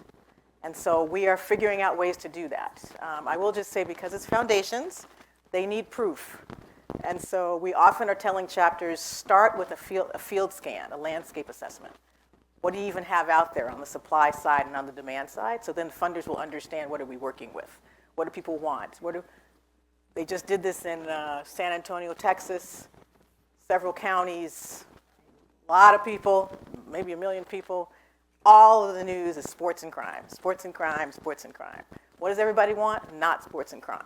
And so we are figuring out ways to do that. I will just say, because it's foundations, they need proof. And so we often are telling chapters, start with a field scan, a landscape assessment. What do you even have out there on the supply side and on the demand side? So then funders will understand, what are we working with? What do people want? They just did this in San Antonio, Texas, several counties, a lot of people, maybe 1 million people. All of the news is sports and crime, sports and crime, sports and crime. What does everybody want? Not sports and crime.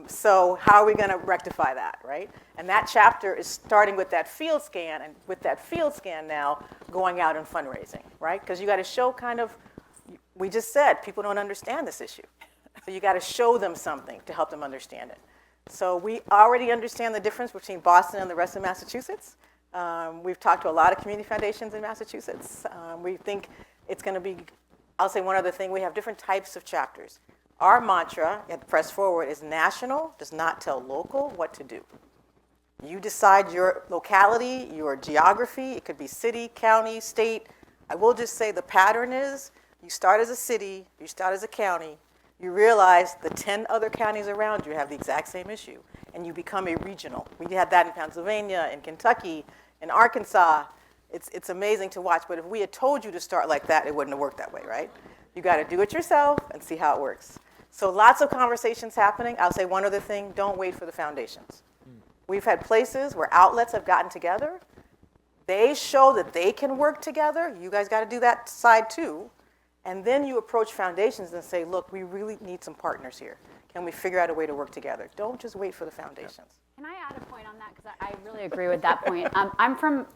So how are we going to rectify that, right? And that chapter is starting with that field scan, and with that field scan now going out and fundraising, right? Because you got to show we just said people don't understand this issue. So you got to show them something to help them understand it. So we already understand the difference between Boston and the rest of Massachusetts. We've talked to a lot of community foundations in Massachusetts. We think it's going to be, I'll say one other thing, we have different types of chapters. Our mantra at Press Forward is national does not tell local what to do. You decide your locality, your geography. It could be city, county, state. I will just say the pattern is you start as a city, you start as a county, you realize the 10 other counties around you have the exact same issue, and you become a regional. We had that in Pennsylvania, in Kentucky, in Arkansas. It's amazing to watch, but if we had told you to start like that, it wouldn't have worked that way, right? You got to do it yourself and see how it works. So lots of conversations happening. I'll say one other thing, don't wait for the foundations. We've had places where outlets have gotten together. They show that they can work together. You guys got to do that side too. And then you approach foundations and say, look, we really need some partners here. Can we figure out a way to work together? Don't just wait for the foundations. Can I add a point on that? Because I really agree with that point. I'm from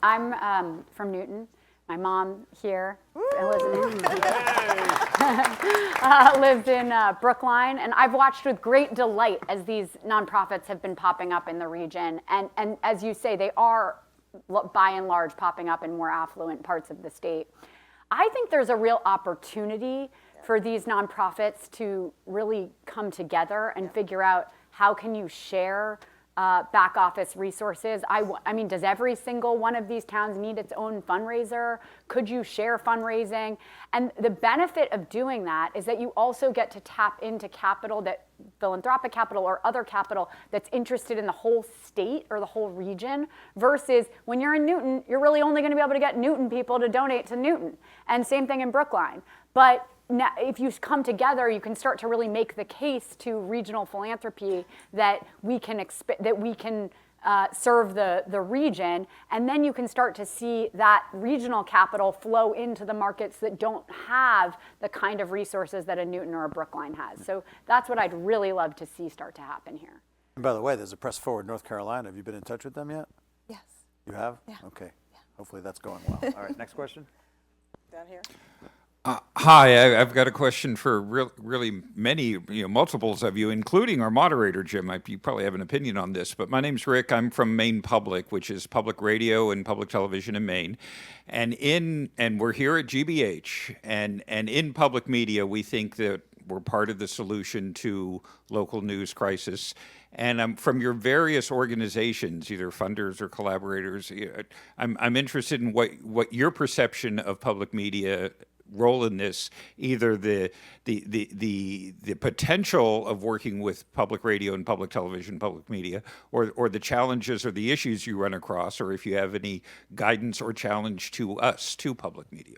Newton. My mom here lives in Brookline, and I've watched with great delight as these nonprofits have been popping up in the region. And as you say, they are, by and large, popping up in more affluent parts of the state. I think there's a real opportunity for these nonprofits to really come together and figure out how can you share back office resources. I mean, does every single one of these towns need its own fundraiser? Could you share fundraising? And the benefit of doing that is that you also get to tap into capital, that philanthropic capital or other capital that's interested in the whole state or the whole region, versus when you're in Newton, you're really only going to be able to get Newton people to donate to Newton. And same thing in Brookline. But now, if you come together, you can start to really make the case to regional philanthropy that we can serve the region, and then you can start to see that regional capital flow into the markets that don't have the kind of resources that a Newton or a Brookline has. So that's what I'd really love to see start to happen here. And by the way, there's a Press Forward North Carolina. Have you been in touch with them yet? Yes. You have? Yeah. Okay. Yeah. Hopefully that's going well. All right, next question. Down here. Hi, I've got a question for really many, multiples of you, including our moderator, Jim. You probably have an opinion on this, but my name's Rick. I'm from Maine Public, which is public radio and public television in Maine. And we're here at GBH, and in public media, we think that we're part of the solution to local news crisis. And from your various organizations, either funders or collaborators, I'm interested in what your perception of public media role in this, either the potential of working with public radio and public television, public media, or the challenges or the issues you run across, or if you have any guidance or challenge to us, to public media.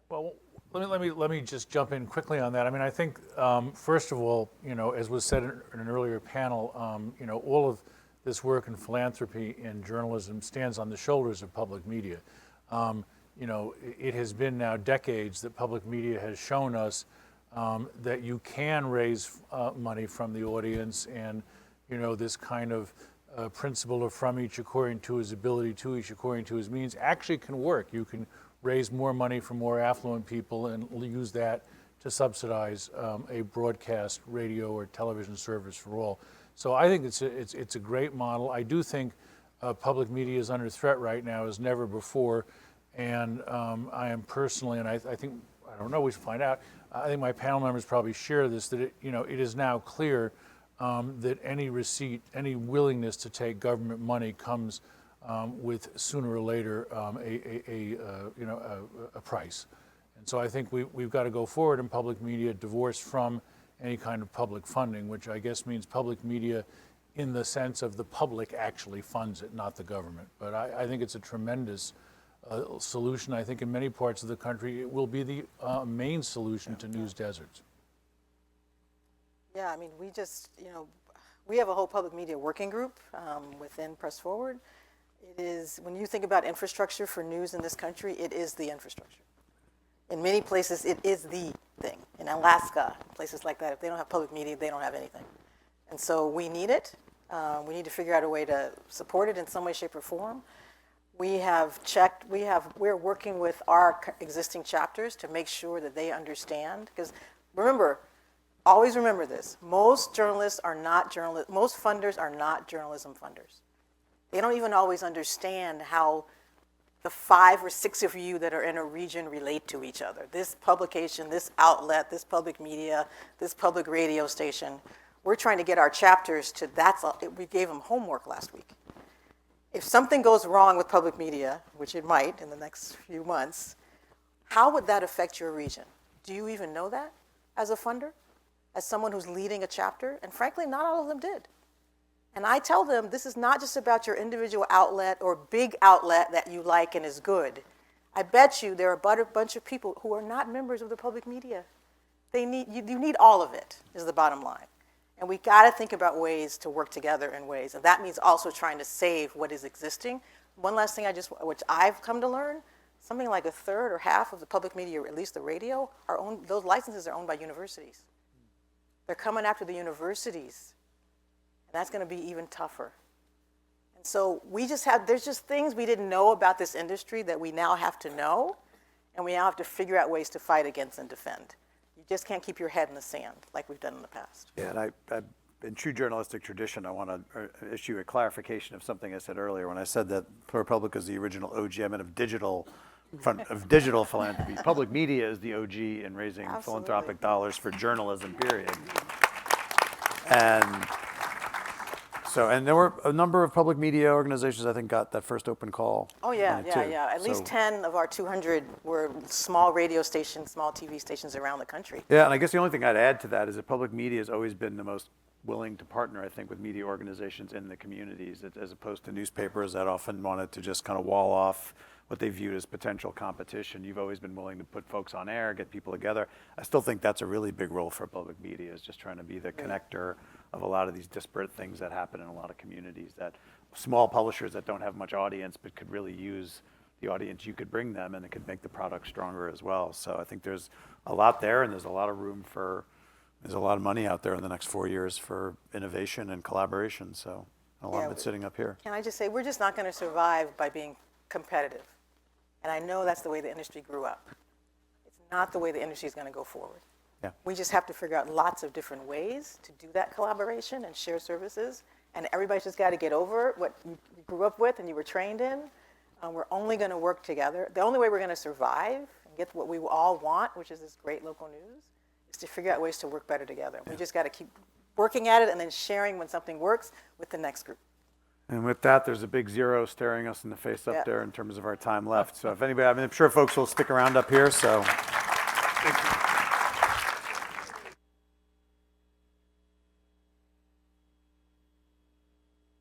Well, let me just jump in quickly on that. I mean, I think first of all, as was said in an earlier panel, all of this work in philanthropy and journalism stands on the shoulders of public media. It has been now decades that public media has shown us that you can raise money from the audience, and this kind of principle of from each according to his ability, to each according to his means actually can work. You can raise more money from more affluent people and use that to subsidize a broadcast radio or television service for all. So I think it's a great model. I do think public media is under threat right now as never before. And I am personally, and I think, I don't know, we should find out, I think my panel members probably share this, that it is now clear that any receipt, any willingness to take government money comes with sooner or later a price. And so I think we've got to go forward in public media divorced from any kind of public funding, which I guess means public media in the sense of the public actually funds it, not the government. But I think it's a tremendous solution. I think in many parts of the country it will be the main solution to news deserts. Yeah, I mean, we have a whole public media working group within Press Forward. It is, when you think about infrastructure for news in this country, it is the infrastructure. In many places, it is the thing. In Alaska, places like that, if they don't have public media, they don't have anything. And so we need it. We need to figure out a way to support it in some way, shape, or form. We have checked, we're working with our existing chapters to make sure that they understand, because always remember this, most funders are not journalism funders. They don't even always understand how the 5 or 6 of you that are in a region relate to each other. This publication, this outlet, this public media, this public radio station. We're trying to get our chapters to we gave them homework last week. If something goes wrong with public media, which it might in the next few months, how would that affect your region? Do you even know that as a funder, as someone who's leading a chapter? And frankly, not all of them did. And I tell them, this is not just about your individual outlet or big outlet that you like and is good. I bet you there are a bunch of people who are not members of the public media. You need all of it, is the bottom line. And we got to think about ways to work together in ways. And that means also trying to save what is existing. One last thing which I've come to learn, something like a third or half of the public media, or at least the radio, those licenses are owned by universities. They're coming after the universities. And that's going to be even tougher. And so there's just things we didn't know about this industry that we now have to know. And we now have to figure out ways to fight against and defend. You just can't keep your head in the sand like we've done in the past. Yeah, and in true journalistic tradition, I want to issue a clarification of something I said earlier when I said that ProPublica is the original OG. I meant of digital philanthropy. Public media is the OG in raising philanthropic dollars for journalism, period. And there were a number of public media organizations I think got that first open call. Oh yeah. At least 10 of our 200 were small radio stations, small TV stations around the country. Yeah, and I guess the only thing I'd add to that is that public media has always been the most willing to partner, I think, with media organizations in the communities, as opposed to newspapers that often wanted to just kind of wall off what they viewed as potential competition. You've always been willing to put folks on air, get people together. I still think that's a really big role for public media, is just trying to be the connector of a lot of these disparate things that happen in a lot of communities, that small publishers that don't have much audience but could really use the audience you could bring them, and it could make the product stronger as well. So I think there's a lot there, and there's a lot of money out there in the next 4 years for innovation and collaboration. So a lot of it's sitting up here. Can I just say, we're just not going to survive by being competitive. And I know that's the way the industry grew up. It's not the way the industry is going to go forward. Yeah. We just have to figure out lots of different ways to do that collaboration and share services. And everybody's just got to get over what you grew up with and you were trained in. We're only going to work together. The only way we're going to survive and get what we all want, which is this great local news, is to figure out ways to work better together. Yeah. We just got to keep working at it and then sharing when something works with the next group. And with that, there's a big 0 staring us in the face up there in terms of our time left. So if anybody, I'm sure folks will stick around up here. So.